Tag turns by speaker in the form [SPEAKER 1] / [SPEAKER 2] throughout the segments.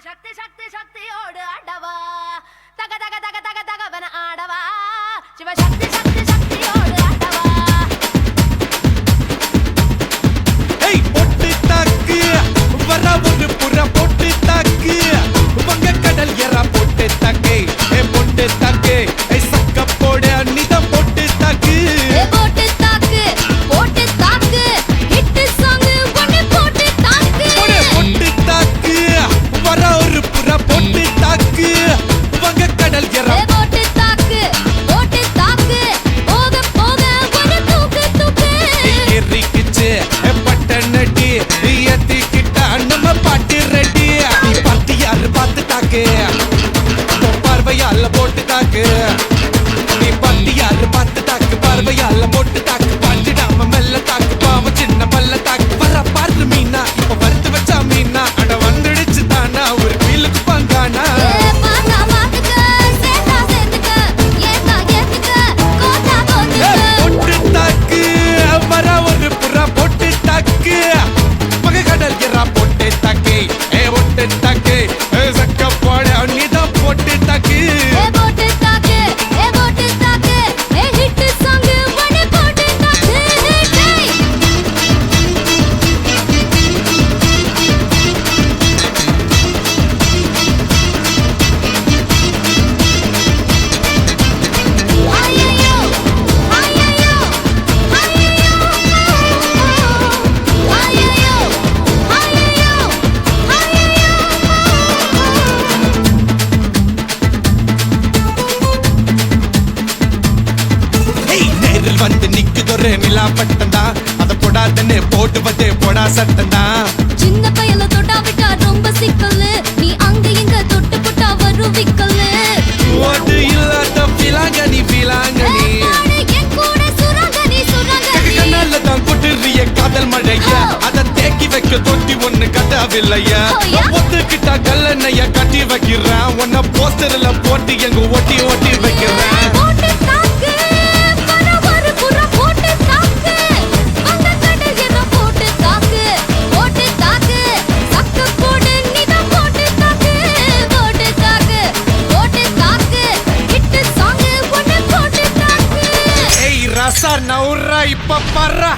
[SPEAKER 1] சக்தி சக்தி சக்தியோடு ஆடவா தக தக தக தக தகவன ஆடவா சிவசக்தி சக்தி சக்தியோடு ஆடவா
[SPEAKER 2] ஏய் பொட்டு தாக்கு வர ஒரு புற பொட்டு தாக்கு உங்க கடல் எறா பொட்டு தாக்கு ஏ பொட்டு தாக்கு ஏ சக்க போட நிதம் பொட்டு தாக்கு
[SPEAKER 1] ஏ போட்டு தாக்கு ஹிட் சாங் ஒன்னு போட்டு தாக்கு
[SPEAKER 2] பொட்டு தாக்கு வர ஒரு புற பொட்டு தாக்கு உங்க கடல் எறா
[SPEAKER 1] ஏ போட்டு தாக்கு போக போக ஒரு தூக்கு தூக்கு
[SPEAKER 2] ஏறிக்கிச்சு பட்டனடி ஏத்திக்கிட்டா நம்ம பாட்டு ரெடி நீ பார்த்து யாரு பார்த்து தாக்கு பார்வையால போட்டு தாக்கு நீ பார்த்து யாரு பார்த்து தாக்கு பார்வையால போட்டு தாக்கு பாஞ்சிடாம மெல்ல தாக்கு பாவம் சின்ன பல்ல தாக்கு வர பாரு மீனா இப்ப வறுத்து வச்சா மீனா அட வந்துடுச்சு தானா ஒரு வீலுக்கு பங்கானா
[SPEAKER 1] ஏ பாத்தா பாத்துக்க சேத்தா சேத்துக்க ஏத்தா ஏத்துக்க கோத்தா கோத்துக்க
[SPEAKER 2] பொட்டு தாக்கு வர ஒரு புறா பொட்டு தாக்கு மக கடல் எறா பொட்டு தாக்கு ஏ பொட்டு தாக்கு சக்க போட நீதான் பொட்டு தாக்கு
[SPEAKER 1] ஏ போட்டு தாக்கு ஏ ஹிட் சாங் ஒன்னு போட்டு தாக்கு டேய் ஐயோ ஐயோ
[SPEAKER 2] ஏய் நேரில் வந்து நிக்குதொரு நிலா பட்டந்தா அத போடாதன்னு போட்டுவதே போடா சட்டந்தா
[SPEAKER 1] சின்ன பையல தொட்டா விட்டா ரொம்ப சிக்கலு நீ அங்க இங்க தொட்டு புட்டா வரும் விக்கலு
[SPEAKER 2] ஓட்டு இல்லாத பிலாங்கனி பிலாங்கனி
[SPEAKER 1] என் கூட சுரங்கனி
[SPEAKER 2] கண்ணால தான் கொட்டுறிய காதல் மழைய அத தேக்கி வைக்க தொட்டி ஒண்ணு கட்டாவில்லையா
[SPEAKER 1] ஓயா.
[SPEAKER 2] ஒத்துக்கிட்டா கல்லணைய கட்டி வைக்கிறேன் உன்ன போஸ்டர்ல போட்டு எங்க ஒட்டி ஒட்டி வைக்கிறேன்
[SPEAKER 1] போட்டு தாக்கு வர ஒரு புற போட்டு தாக்கு வந்த கடல் என்ன போட்டு தாக்கு சக்க போடு நீதான் போட்டு தாக்கு ஹிட் சாங் ஒன்னு போட்டு தாக்கு
[SPEAKER 2] ஏய் ரசா நவுரா இப்ப பர்றா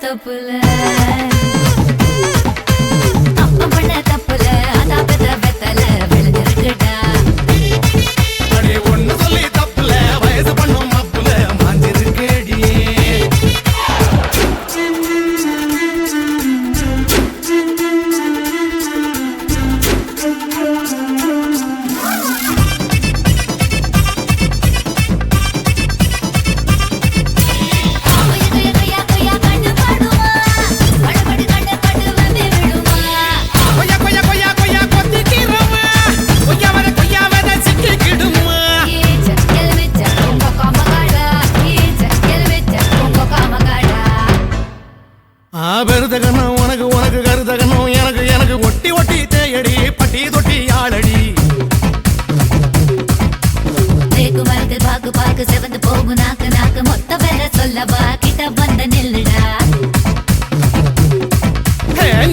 [SPEAKER 1] தப்புல அப்பா பண்ண தப்புல அதான் பெத்த பெத்தல விழுந்திருக்குடா
[SPEAKER 2] அடே ஒண்ணு சொல்லி தப்புல வயசு பண்ணும் அப்புல மாஞ்சிருக்கேடி பெருதகனும் உனக்கு உனக்கு கருதகனும் எனக்கு எனக்கு ஒட்டி ஒட்டி தேயடி பட்டி தொட்டி ஆளடி
[SPEAKER 1] பாக்கு பாக்கு செவந்து போகும் நாக்கு நாக்கு மொத்த வேலை சொல்லவா கிட்ட வந்த நெல்லுடா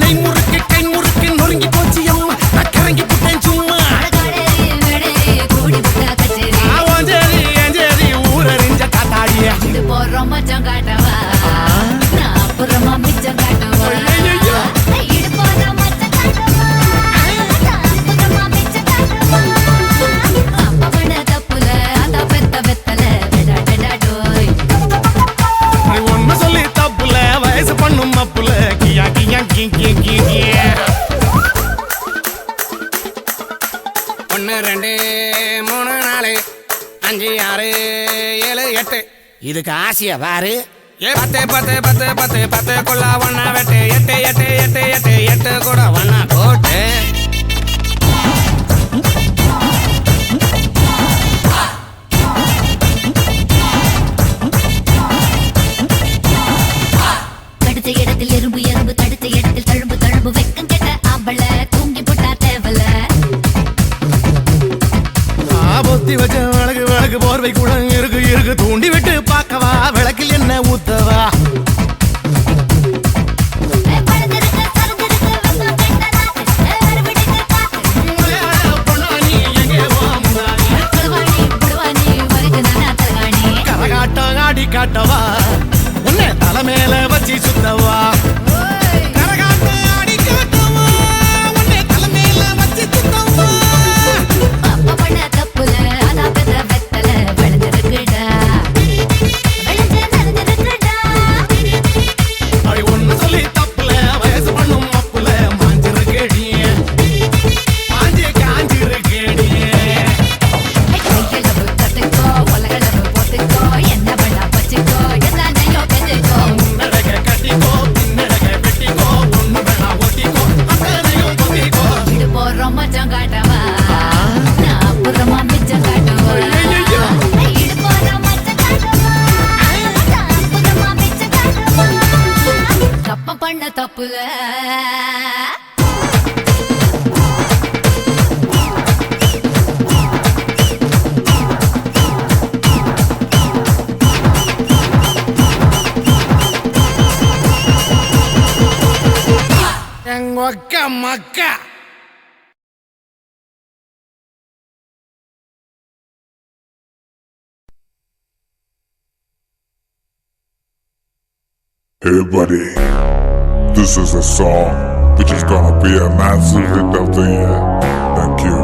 [SPEAKER 2] நெய் முறுக்கு கை முறுக்கு நொறுங்கி போச்சு அம்மா நான் கிறங்கி புட்டேன் சும்மா
[SPEAKER 1] கூடி புட்டா கச்சேரி
[SPEAKER 2] ஆஞ்சேரி ஏஞ்சேரி ஊரறிஞ்ச காத்தாடிய
[SPEAKER 1] இது போறோம் மச்சம் காட்டவா நான் அப்புறமா மிச்சம் காட்டவா இது போறோம் மச்சம் காட்டவா நான் அப்புறமா மிச்சம் காட்டவா அப்பா பண்ண தப்புல அதான் பெத்த பெத்தல டடாடோய்
[SPEAKER 2] ஒன்னு சொல்லி தப்புல வயசு பண்ணும் அப்புல கியா கியா கியா கியா 1 2 3 4 5 6 7 8 இதுக்கு ஆசைய பாரு 10 10 10 10 10 கொள்ள ஒன்னா வெட்டு 8 8 8 8 8 கூட ஒன்னா போட்டு
[SPEAKER 1] கடுத்த இடத்தில் எறும்பு எறும்பு தடுத்த இடத்தில் தழும்பு தழும்பு வெக்கம் கெட்ட அவள தூங்கி போட்டா தேவல
[SPEAKER 2] பொத்தி வச்ச விளக்கு விளக்கு போர்வை கூட இருக்கு இருக்கு தூண்டி விட்டு பார்க்கவா விளக்கில் என்ன ஊத்தவா கரகாட்டம் ஆடி காட்டவா உன்னை தலை மேல வச்சு சுத்தவா கரகாட்டம் ஆடி காட்டவா உன்னை தலை மேல வச்சு சுத்தவா
[SPEAKER 1] அப்பா பண்ண தப்புல அதான் பெத்த பெத்தல விழுந்திருக்குடா விழுந்திருக்குடா
[SPEAKER 2] அடி ஒண்ணு சொல்லி தப்புல வயசு பண்ணும் அப்புல மாஞ்சிருக்கேடி மாஞ்சி காஞ்சிருக்கேடி
[SPEAKER 1] கைகளவு கத்துக்கோ உலகளவு போத்துக்கோ என்ன பண்ணா பச்சுக்கோ எல்லாத்தையோ பெற்றுக்கோ
[SPEAKER 2] முன்னடக கட்டிக்கோ பின்னடக வெட்டிக்கோ ஒண்ணு வேணா ஒட்டிக்கோ அத்தனையும் பொத்திக்கோ
[SPEAKER 1] இது போறோம் மச்சம் காட்டவா நான் அப்புறமா மிச்சம் காட்டவா இது போறோம் மச்சம் காட்டவா நான் அப்புறமா மிச்சம் காட்டவா தப்ப பண்ண தப்புல
[SPEAKER 2] எங்கொக்க மக்கா
[SPEAKER 3] Hey buddy, this is a song which is gonna be a massive hit of the year. Thank you.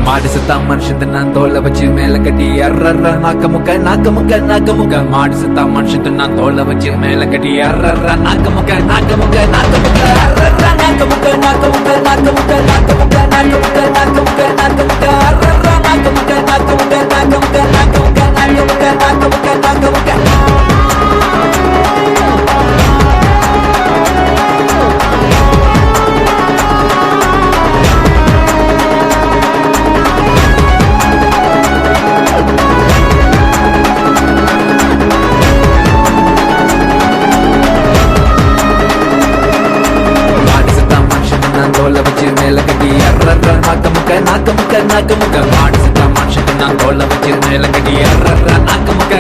[SPEAKER 4] மாடு செத்தா மனுஷன் நான் தோலை வச்சு மேல கட்டி அர்ற நாக்க முக்க மாடு செத்தா மனுஷன் நான் தோலை வச்சு மேல கட்டி அர்ற நாக்க முக்க அர்ற நாக்க முக்க அர்ற நாக்க முக்க நாக்க முக்க மாடு செத்தா மனுஷன் நான் தோலை வச்சு மேல கட்டி அர்ற நாக்க முக்க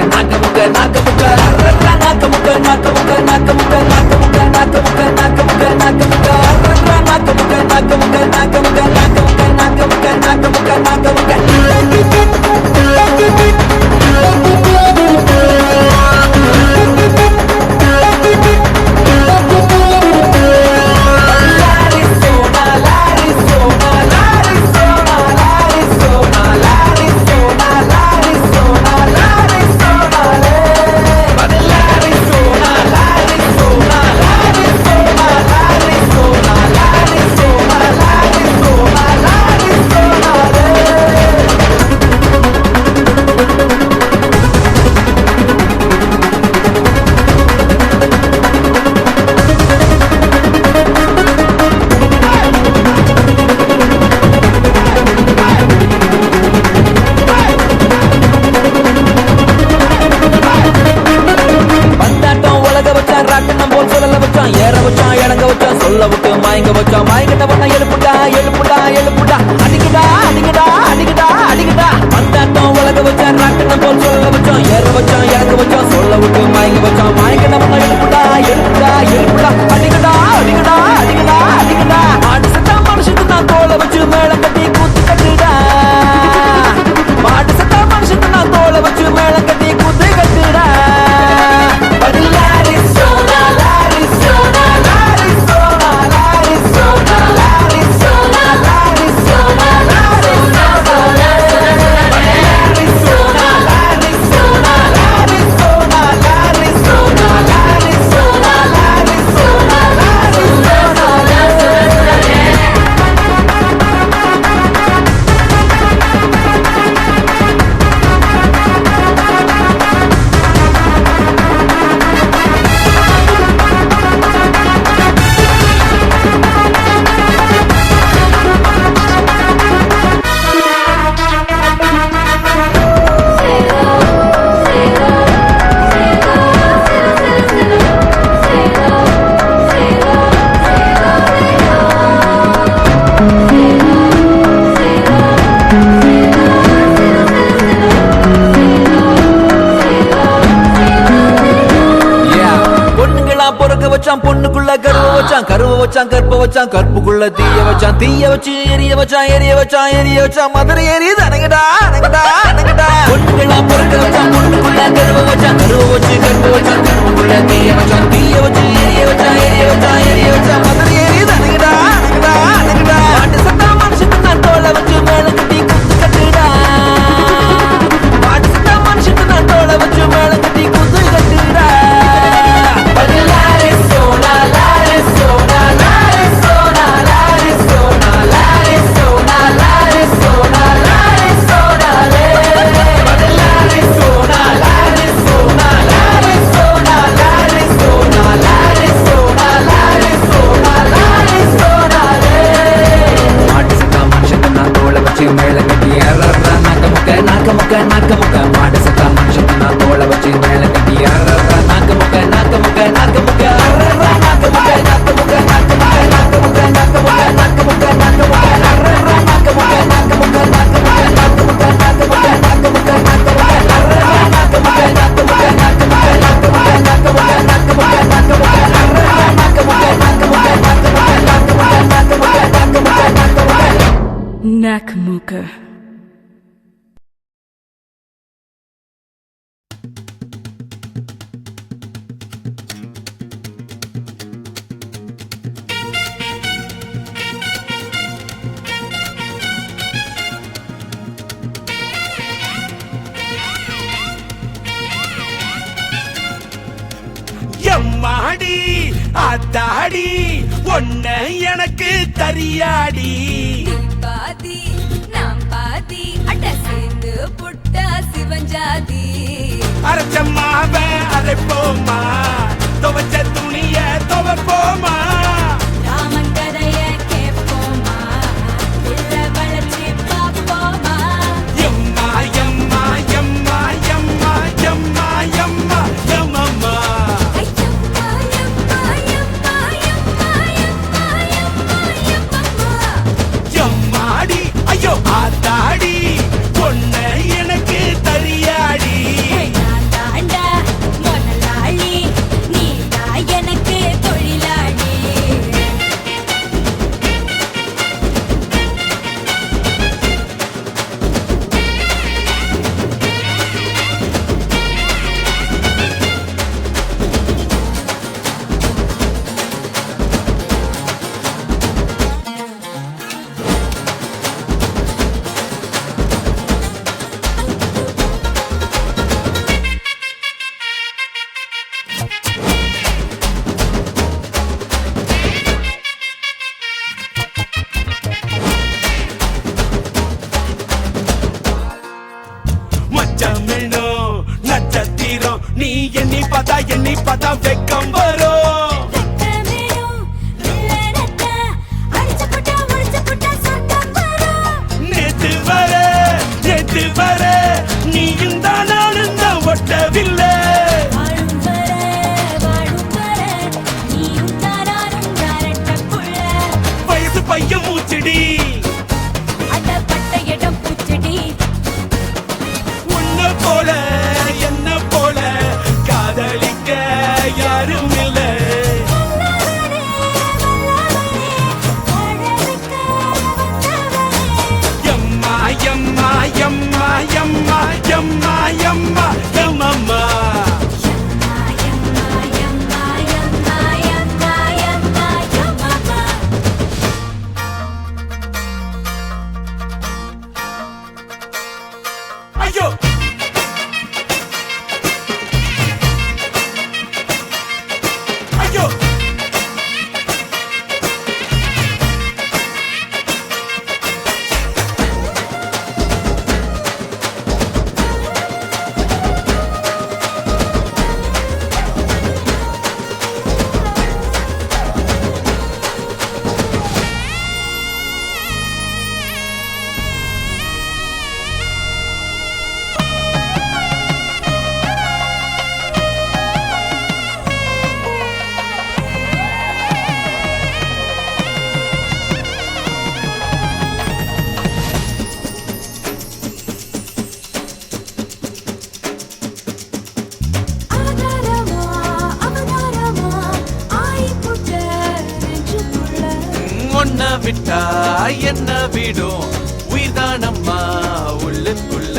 [SPEAKER 4] வச்சான் இறங்க வச்சான் சொல்ல விட்டு மயங்க வச்சான் மயங்க நம்ம எழுப்புடா எழுப்புடா எழுப்புடா அடிக்கடா அடிக்கடா அடிக்கடா அடிக்கடா மாடு சத்தா மனுஷனுக்கு நான் தோலை வச்சு மேல கட்டி கூத்து கட்டுடா மாடு சத்தா மனுஷனுக்கு நான் தோலை வச்சு மேல கட்டி கூத்து கட்டுடா பொண்ணுக்குள்ள கருவ வச்சான் கருவ வச்சான் கற்ப வச்சான் கற்புக்குள்ள தீய வச்சான் தீய வச்சு எரிய வச்சான் எரிய வச்சான் எரிய வச்சான் மதுரை எரியுது அணங்கடா அணங்கடா அணங்கடா பொண்ணுக்கெல்லாம் பொறுக்க வச்சான் பொண்ணுக்குள்ள கருவ வச்சான் கருவ வச்சு கற்ப வச்சான் கற்புக்குள்ள தீய வச்சான் தீய வச்சு எரிய வச்சான் எரிய வச்சான் எரிய வச்சான் மதுரை எரியுது அணங்கடா அணங்கடா அணங்கடா பாட்டு சத்தா மனுஷனுக்கு நான் தோலை வச்சு மேல கட்டி குத்து கட்டுடா பாட்டு சத்தா மனுஷனுக்கு நான் தோலை வச்சு மேல கட்டி குத்து கட்டுடா மேல கட்டி அறறா நாக்க முக்க நாக்க முக்க மாடு சத்தா மனுஷன் நான் தோலை வச்சு மேல கட்டி அறறா நாக்க முக்க நாக்க முக்க நாக்க முக்க அறறா நாக்க முக்க நாக்க முக்க நாக்க முக்க நாக்க முக்க நாக்க முக்க நாக்க முக்க நாக்க முக்க அறறா நாக்க முக்க நாக்க முக்க நாக்க முக்க நாக்க முக்க நாக்க முக்க நாக்க முக்க நாக்க முக்க அறறா நாக்க முக்க நாக்க முக்க நாக்க முக்க நாக்க முக்க நாக்க முக்க நாக்க முக்க நாக்க முக்க அறறா நாக்க முக்க நாக்க முக்க நாக்க முக்க நாக்க முக்க நாக்க முக்க நாக்க முக்க நாக்க முக்க
[SPEAKER 5] Nakamuka.
[SPEAKER 2] எம்மாடி அத்தாடி ஒன்ன எனக்கு தரியாடி
[SPEAKER 1] பாதி நாம் பாதி அட சேர்ந்து புட்டா சிவஞ்சாதி
[SPEAKER 2] அரைச்சம்மாவ அரைப்போமா துவச்ச துணிய துவப்போமா
[SPEAKER 1] ராமன் கதைய கேட்போமா உள்ள வளர்ச்சி பார்ப்போமா
[SPEAKER 2] எம்மா எம்மா எம்மா எம்மா எம்மா எம்மா எம்மம்மா
[SPEAKER 1] ஐயம்மா எம்மா எம்மா எம்மா எம்மா எம்மா எம்மம்மா
[SPEAKER 2] எம்மாடி ஐயோ ஆத்தாடி பொண்ண எனக்கு தரியாடி
[SPEAKER 1] நான் தாண்டா முதலாளி நீ தான் எனக்கு தொழிலாளி
[SPEAKER 2] மச்சமிழோ நட்சத்திரம் நீ எண்ணி பார்த்தா வெக்கம் வரும் நேத்து வர நீயும் தான் நானும் தான் ஒட்டவில்லை வயசு பையன் மூச்சடி உன்ன போல என்ன விட்டா என்ன விடும் உயிர்தானம்மா உள்ளுக்குள்ள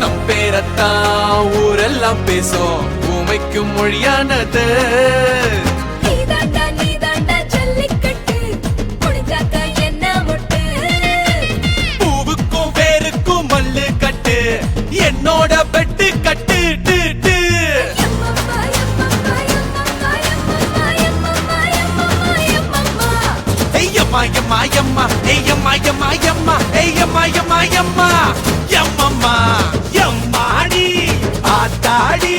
[SPEAKER 2] நம் பேரத்தான் ஊரெல்லாம் பேசும் ஊமைக்கும் மொழியானது பூவுக்கும் பேருக்கும் மல்லு கட்டு என்னோட பெட்டு கட்டு டு, டு. ஐயம்மா எம்மா எம்மா ஐயம்மா எம்மா எம்மா ஐயம்மா எம்மா எம்மா எம்மம்மா எம்மாடி ஆத்தாடி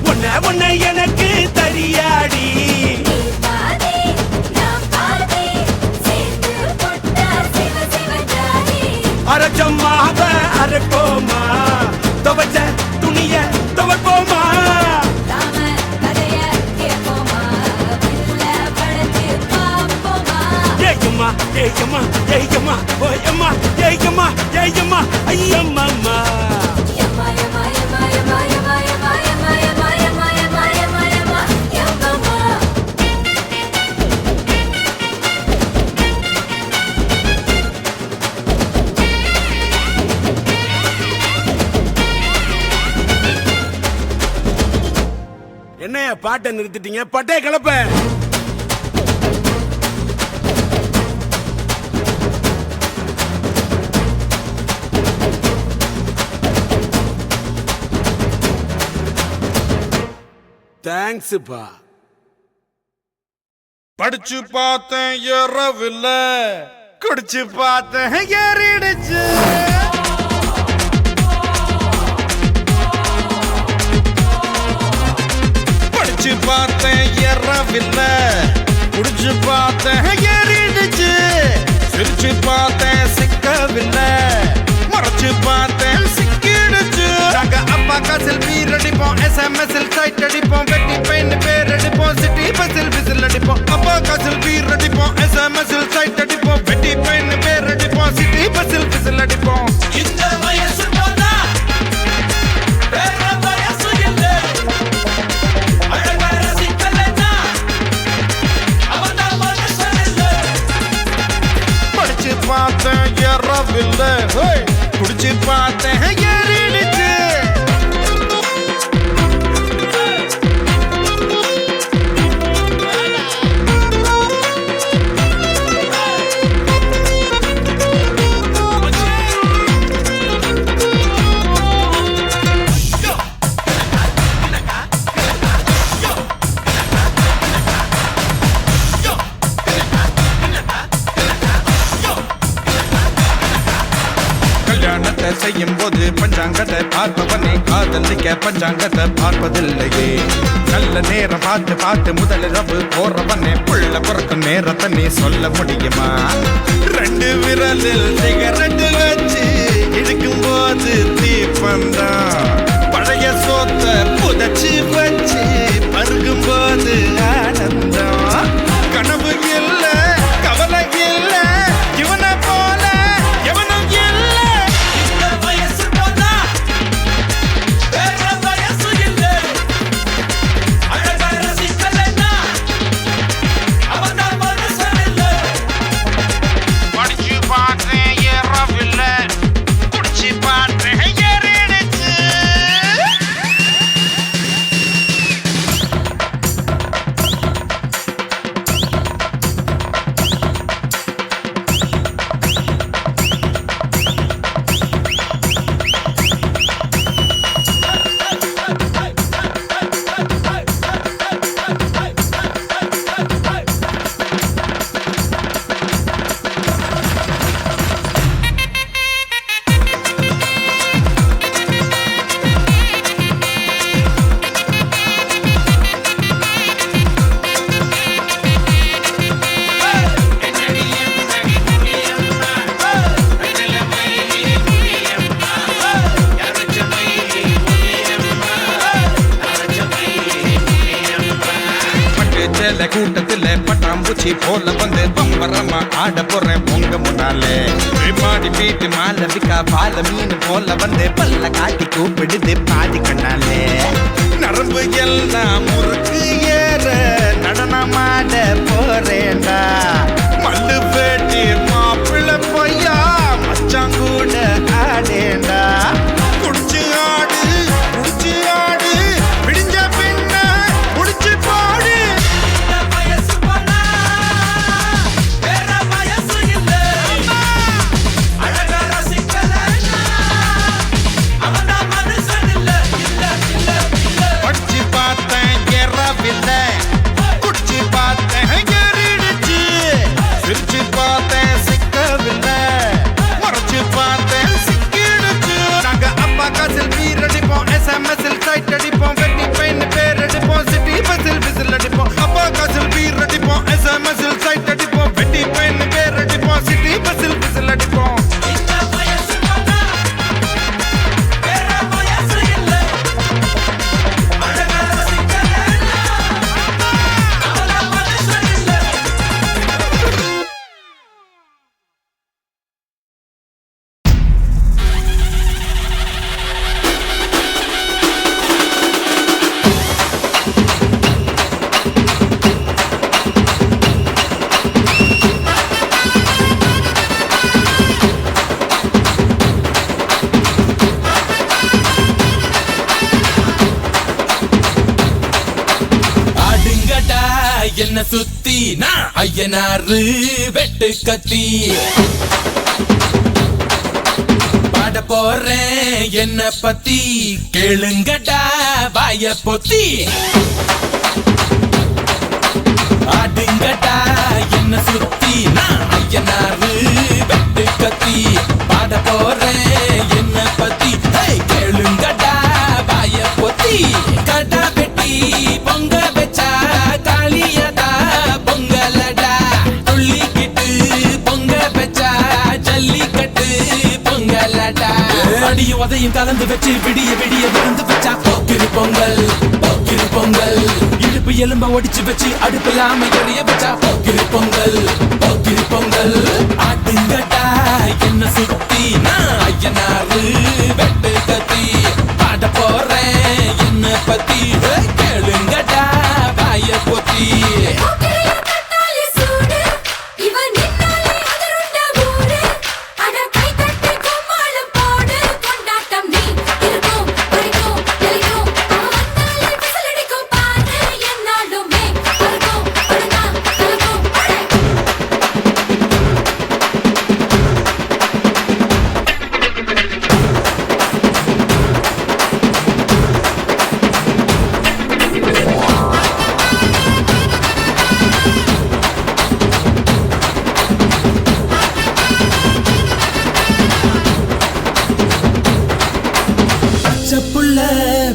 [SPEAKER 2] உன்னை உன்னை எனக்கு தரியாடி அரச்சம்மாவ அரக்கோமா துவச்ச துணிய துவப்போமா ஏயம்மா ஏயம்மா ஏயம்மா ஓயம்மா ஏயம்மா ஏயம்மா ஐயம்மா
[SPEAKER 6] என்னைய பாட்டை நிறுத்திட்டீங்க பட்டே கிளப்ப தேங்க்ஸ்ப்பா
[SPEAKER 7] படிச்சு பார்த்தேன் ஏறவில்ல குடிச்சு பார்த்தேன் ஏறிடுச்சு படிச்சு பார்த்தேன் ஏறவில்ல குடிச்சு பார்த்தேன் ஏறிடுச்சு சிரிச்சு பார்த்தேன் சிக்கவில்லை மறைச்சு பார்த்தேன் சிக்கிடுச்சு நாங்க அப்பா காசில் பீர் அடிப்போம் SMS-இல் சைட் அடிப்போம் வெட்டி பெயின் பேர் அடிப்போம் சிட்டி பஸ்ஸில் விசில் அடிப்போம் அப்பா காசில் பீர் அடிப்போம் SMS-இல் சைட் அடிப்போம் வெட்டி பெயின் பேர் அடிப்போம் சிட்டி பஸ்ஸில் விசில் அடிப்போம்
[SPEAKER 2] இந்த வயசு போனா வேற வயசு இல்லை அழகா ரசிக்கலன்னா அவன்தான் மனுஷன் இல்லை
[SPEAKER 7] படிச்சு பார்த்தேன் ஏறவில்லை குடிச்சு பார்த்தேன் ஏறிடுச்சு கல்யாணத்தை செய்யும் போது பஞ்சாங்கத்தை பார்ப்பவனே காதலிக்க பஞ்சாங்கத்தை பார்ப்பதில்லையே நல்ல நேரம் பார்த்து பார்த்து முதலிரவு போறவனே புள்ள பிறக்கும் நேரத்தை நீ சொல்ல முடியுமா ரெண்டு விரலில் சிகரெட்டு வச்சு இழுக்கும் போது தீப்பந்தான் பழைய சோத்த புதைச்சு வச்சு பருகும் போது ஆனந்தம் கனவு இல்ல கவலை இல்ல இவனை போல எவனும் இல்ல
[SPEAKER 2] இந்த வயசு போனா வேற வயசு இல்லை அழகா ரசிக்கலன்னா அவன்தான் மனுஷன் இல்லை
[SPEAKER 7] படிச்சு பார்த்தேன் ஏறவில்லை குடிச்சு பார்த்தேன் ஏறிடுச்சு சேல கூட்டத்துல பட்டாம்பூச்சி போல வந்து பம்பரமா ஆட போறேன் உங்க முன்னாலே பாடி வீட்டு மாலவிக்கா பால மீன் போல வந்து பல்ல காட்டி கூப்பிடுது பாதி கண்ணாலே நரம்பு எல்லாம் முறுக்கு ஏற நடனமாட போறேன்டா மல்லு பேட்டி மாப்பிள்ளை பொய்யா மச்சான் கூட ஆடேண்டா குடிச்சு ஆடு விடிஞ்ச பின்ன குடிச்சு பாடு படிச்சு பார்த்தேன் ஏறவில்லை குடிச்சு பார்த்தேன் ஏறிடுச்சு சிரிச்சு பார்த்தேன் சிக்கவில்லை மறைச்சு பார்த்தேன் சிக்கிடுச்சு நாங்க அப்பா காசில் பீர் அடிப்போம் SMS-இல் சைட் அடிப்போம் வெட்டி பெயின் பேர் அடிப்போம் சிட்டி பஸ்ஸில் விசில் அடிப்போம் அப்பா காசில் பீர் அடிப்போம் SMS-இல் சைட் அடிப்போம் வெட்டி பெயின் பேர் அடிப்போம் சிட்டி பஸ்ஸில் விசில் அடிப்போம்
[SPEAKER 2] என்ன சுத்தி நான் ஐயனாரு வெட்டு கத்தி பாட போறேன் என்ன பத்தி கேளுங்கடா வாய பொத்தி ஆடுங்கடா என்ன சுத்தி நான் ஐயனாரு வெட்டு கத்தி பாட போறேன் என்ன பத்தி கேளுங்கடா வாய பொத்தி கடா வெட்டி பொங்க வச்சா காளியடா பொங்கலடா துள்ளிக்கிட்டு பொங்க வச்சா ஜல்லிக்கட்டு பொங்கலடா அடியும் உதையும் கலந்து வச்சு விடிய விடிய விழுந்து வச்சா போக்கிரி பொங்கல் இடுப்பு எலும்ப ஒடிச்சு வச்சு அடுப்பில்லாம எறிய வச்சா போக்கிரி பொங்கல் ஆட்டுங்கடா என்ன சுத்தி நான் ஐயனாரு வெட்டு கத்தி பாட போறேன் என்ன பத்தி கேளுங்கடா வாய பொத்தி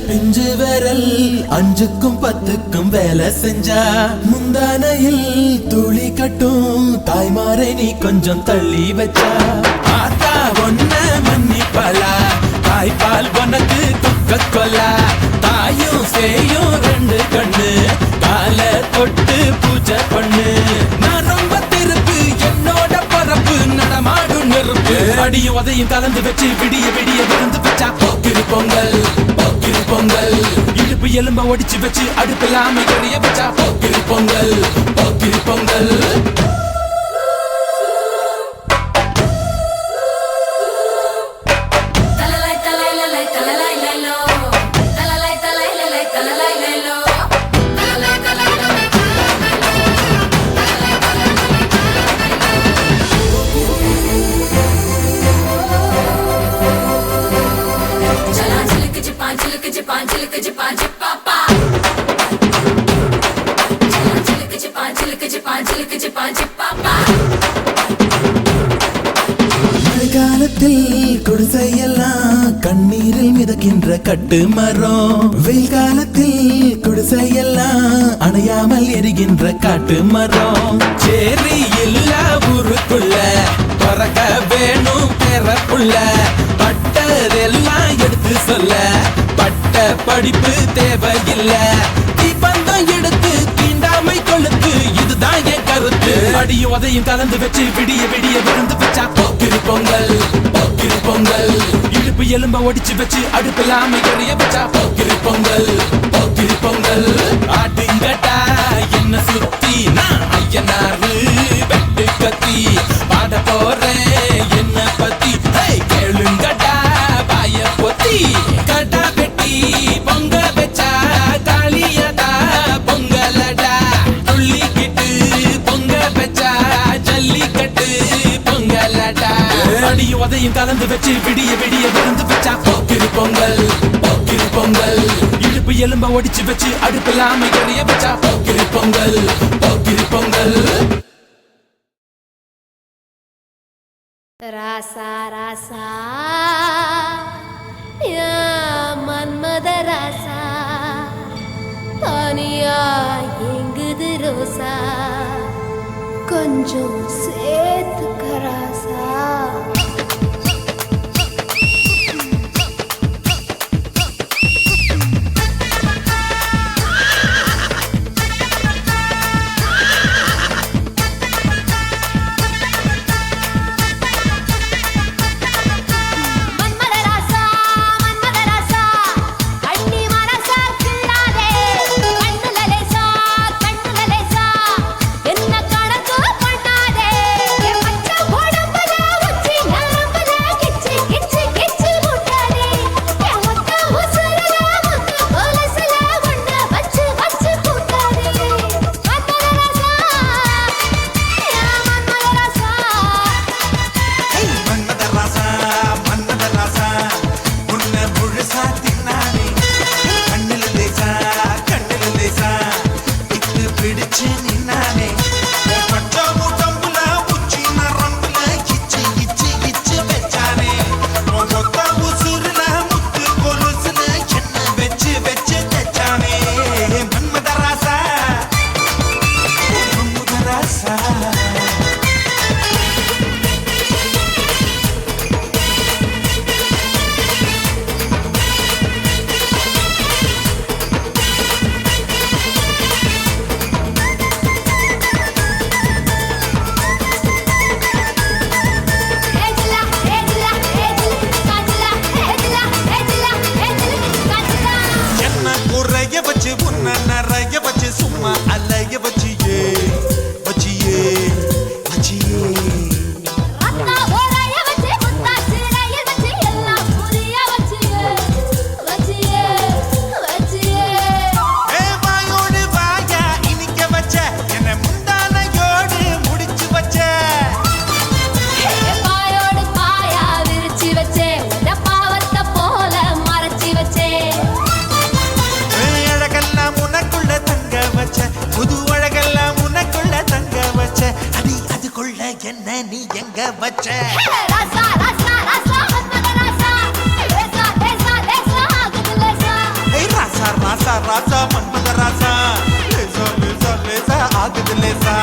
[SPEAKER 2] பிஞ்சு விரல் 5க்கும் 10க்கும் வேலை செஞ்சா முந்தானையில் துளி கட்டும் தாய்மாரை நீ கொஞ்சம் தள்ளி வச்சா ஆத்தா ஒன்ன மன்னிப்பலா தாய்ப்பால் உனக்கு துக்க கொல்லா தாயும் சேயும் 2 கண்ணு கால தொட்டு பூஜை பண்ணு நான் ரொம்ப திருப்பு என்னோட பரப்பு நடமாடும் நெருப்பு அடியும் உதையும் கலந்து வச்சு விடிய விடிய விழுந்து வச்சா போக்கிரி பொங்கல் இடுப்பு எலும்ப ஒடிச்சு வச்சு அடுப்பில்லாம எறிய வச்சா போக்கிரி பொங்கல் மழைக்காலத்தில் குடிசையெல்லாம் கண்ணீரில் மிதக்கின்ற கட்டு மரம் வெயில் காலத்தில் குடிசையெல்லாம் அணையாமல் எரிகின்ற காட்டு மரம் சேரி இல்லா ஊருக்குள்ள பறக்க வேணும் பிறப்புள்ள பட்டதெல்லாம் எடுத்து சொல்ல பட்ட படிப்பு தேவையில்லை தீபந்தம் எடுத்து தீண்டாமை கொளுத்து இதுதான் என் கருத்து அடியும் உதையும் கலந்து வச்சு விடிய விடிய விழுந்து வச்சா போக்கிரி பொங்கல் இடுப்பு எலும்ப ஒடிச்சு வச்சு அடுப்பில்லாம எறிய வச்சா போக்கிரி பொங்கல் போக்கிரி பொங்கல் ஆட்டுங்கட்டா என்ன சுத்தி நான் ஐயனாரு வெட்டு கத்தி பாட போறேன் என்ன பத்தி கேளுங்கட்டா பாய பொத்தி கடா வெட்டி பொங்க வச்சா காளியதா பொங்கலடா துள்ளிக்கிட்டு பொங்க வச்சா ஜல்லிக்கட்டு பொங்கலடா அடியும் உதையும் கலந்து வச்சு விடிய விடிய விருந்து வச்சா போக்கிரி பொங்கல் போக்கிரி பொங்கல் இடுப்பு எலும்ப ஒடிச்சு வச்சு அடுப்பில்லாம எறிய வச்சா போக்கிரி பொங்கல் போக்கிரி பொங்கல்
[SPEAKER 1] ராசா ராசா யா மன்மத ராசா தனியா எங்குது ரோசா கொஞ்சம் சேர்த்துக்க ராசா
[SPEAKER 7] ராசா மன்மத ராசா லேசா லேசா லேசா ஆகுது லேசா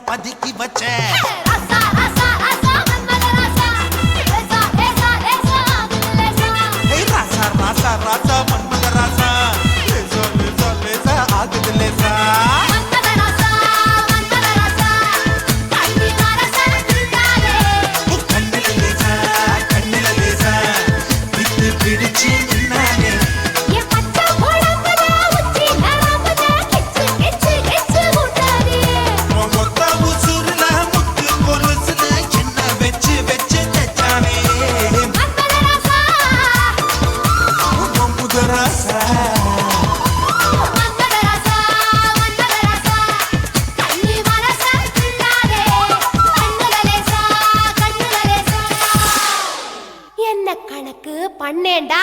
[SPEAKER 7] பதுக்கி வச்ச ராசா ராசா ராசா மன்மத ராசா லேசா லேசா லேசா ஆகுது லேசா கண்ணில லேசா கண்ணில லேசா விட்டு பிடிச்சு நின்னானே
[SPEAKER 2] ராசா
[SPEAKER 1] மன்மத ராசா கண்ணி மனச கிள்ளாதே கண்ணுல லேசா என்ன கணக்கு பண்ணேன்டா